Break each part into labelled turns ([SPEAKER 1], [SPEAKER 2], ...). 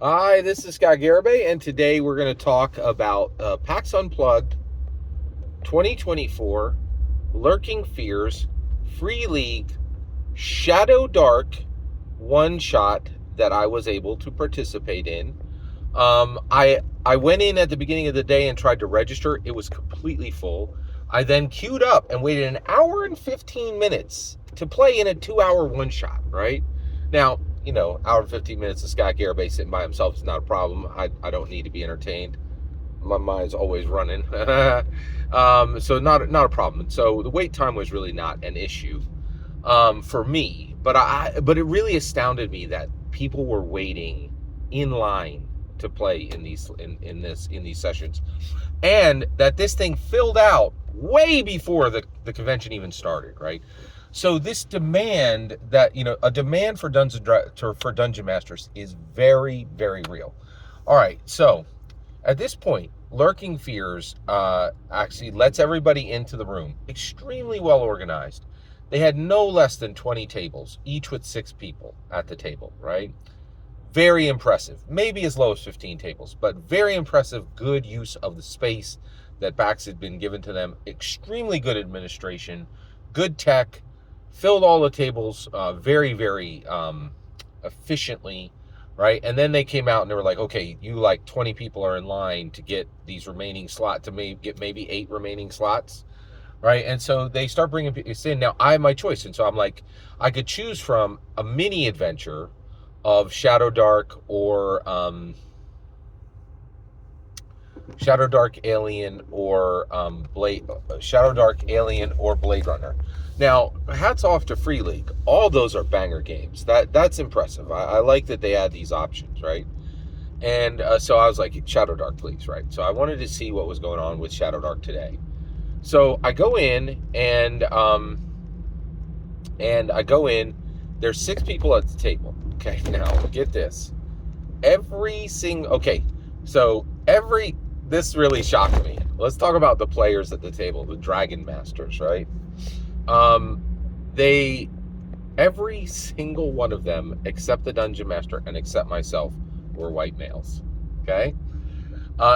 [SPEAKER 1] Hi, this is Scott Garibay, and today we're going to talk about PAX Unplugged 2024, Lurking Fears, Free League, Shadowdark one shot that I was able to participate in. I went in at the beginning of the day and tried to register. It was completely full. I then queued up and waited an hour and 15 minutes to play in a 2-hour one shot, right? Now, hour and 15 minutes of Scott Garibay sitting by himself is not a problem. I don't need to be entertained. My mind's always running. So not a problem. So the wait time was really not an issue for me. But it really astounded me that people were waiting in line to play in these sessions, and that this thing filled out way before the convention even started, right? So this demand a demand for Dungeon Masters is very, very real. All right, so at this point, Lurking Fears actually lets everybody into the room. Extremely well organized. They had no less than 20 tables, each with 6 people at the table, right? Very impressive. Maybe as low as 15 tables, but very impressive, good use of the space that PAX had been given to them. Extremely good administration, good tech, filled all the tables very, very efficiently, right? And then they came out and they were like, okay, 20 people are in line to get these remaining slots, to get maybe 8 remaining slots, right? And so they start bringing people in. Now, I have my choice. And so I'm like, I could choose from a mini adventure of Shadowdark or Alien or Shadowdark, Alien, or Blade Runner. Now, hats off to Free League. All those are banger games. That's impressive. I like that they add these options, right? And so I was like, Shadowdark, please, right? So I wanted to see what was going on with Shadowdark today. So I go in and there's 6 people at the table. Okay, now get this. This really shocked me. Let's talk about the players at the table, the Dragon Masters, right? Every single one of them, except the Dungeon Master and except myself, were white males. Okay?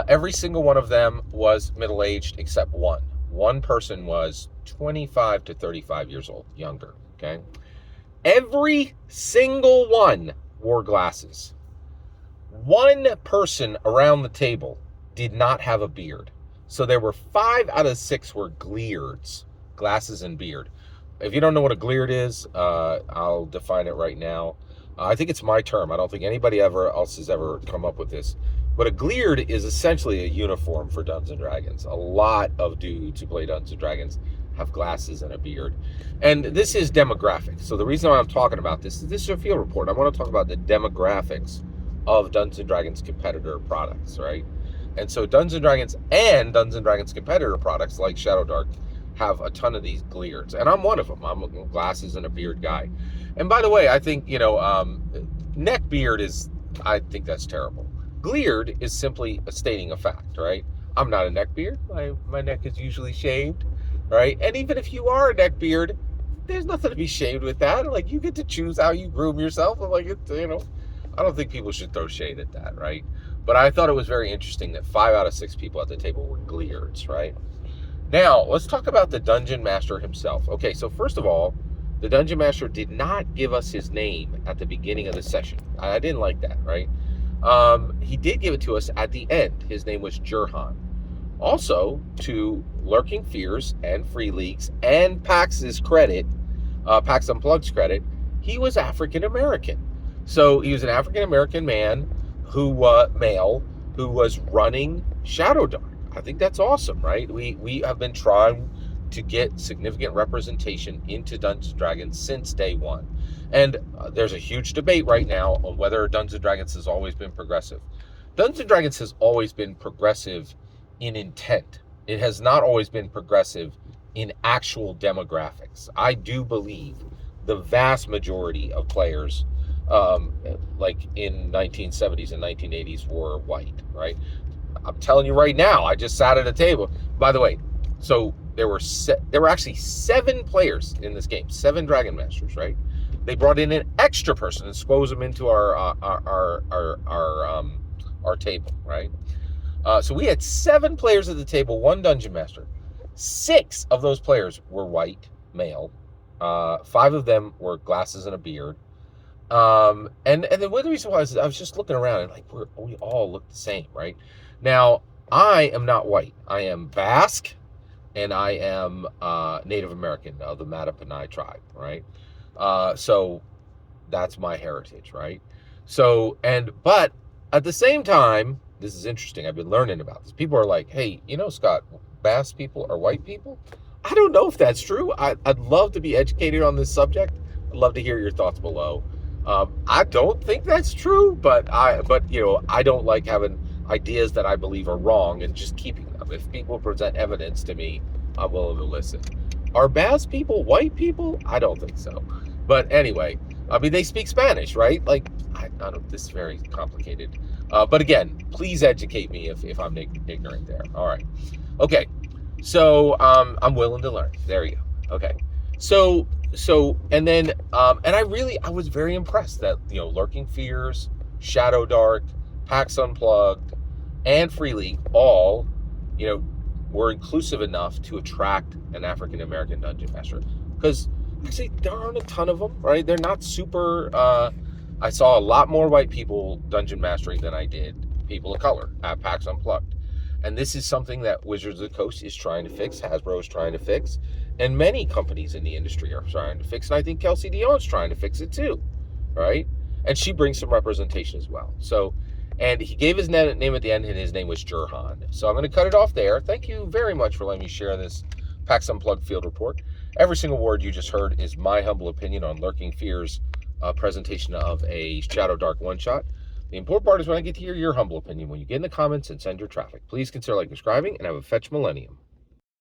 [SPEAKER 1] Every single one of them was middle-aged except one. One person was 25 to 35 years old, younger. Okay? Every single one wore glasses. One person around the table did not have a beard. So there were 5 out of 6 were gleards, glasses and beard. If you don't know what a gleard is, I'll define it right now. I think it's my term. I don't think anybody else has ever come up with this. But a gleard is essentially a uniform for Dungeons & Dragons. A lot of dudes who play Dungeons & Dragons have glasses and a beard. And this is demographics. So the reason why I'm talking about this is a field report. I want to talk about the demographics of Dungeons & Dragons competitor products, right? And so Dungeons & Dragons and Dungeons & Dragons competitor products like Shadowdark have a ton of these gleards. And I'm one of them. I'm a glasses and a beard guy. And by the way, I think, neck beard I think that's terrible. Gleared is simply stating a fact, right? I'm not a neck beard. My neck is usually shaved, right? And even if you are a neck beard, there's nothing to be shamed with that. Like, you get to choose how you groom yourself. And I don't think people should throw shade at that, right? But I thought it was very interesting that 5 out of 6 people at the table were gleards, right? Now, let's talk about the Dungeon Master himself. Okay, so first of all, the Dungeon Master did not give us his name at the beginning of the session. I didn't like that, right? He did give it to us at the end. His name was Jurhan. Also, to Lurking Fears and Free Leagues and PAX's credit, PAX Unplugged's credit, he was African American. So he was an African American man male who was running Shadowdark. I think that's awesome, right? We have been trying to get significant representation into Dungeons & Dragons since day one. And there's a huge debate right now on whether Dungeons & Dragons has always been progressive. Dungeons & Dragons has always been progressive in intent. It has not always been progressive in actual demographics. I do believe the vast majority of players like in 1970s and 1980s were white, right? I'm telling you right now, I just sat at a table. By the way, so there were actually 7 players in this game, 7 Dragon Masters, right? They brought in an extra person and squoze them into our our table, right? So we had 7 players at the table, 1 dungeon master. 6 of those players were white, male. 5 of them were glasses and a beard. And then one of the reason why is I was just looking around and like we all look the same, right? Now I am not white. I am Basque, and I am Native American of the Mattapanai tribe, right? So that's my heritage, right? So but at the same time, this is interesting. I've been learning about this. People are like, "Hey, Scott, Basque people are white people." I don't know if that's true. I'd love to be educated on this subject. I'd love to hear your thoughts below. I don't think that's true, but I don't like having ideas that I believe are wrong and just keeping them. If people present evidence to me, I'm willing to listen. Are Basque people white people? I don't think so. But anyway, I mean, they speak Spanish, right? Like, I don't. This is very complicated. But again, please educate me if I'm ignorant there. All right. Okay. So I'm willing to learn. There you go. Okay. So and then I was very impressed that Lurking Fears, Shadowdark, PAX Unplugged, and Free League all were inclusive enough to attract an African American dungeon master, because actually there aren't a ton of them, right? They're not super. I saw a lot more white people dungeon mastering than I did people of color at PAX Unplugged. And this is something that Wizards of the Coast is trying to fix, Hasbro is trying to fix, and many companies in the industry are trying to fix. And I think Kelsey Dion's trying to fix it too, right? And she brings some representation as well. So, and he gave his name at the end, and his name was Jurhan. So I'm going to cut it off there. Thank you very much for letting me share this PAX Unplugged field report. Every single word you just heard is my humble opinion on Lurking Fears' presentation of a Shadowdark one-shot. The important part is when I get to hear your humble opinion when you get in the comments and send your traffic. Please consider subscribing, and have a fetch millennium.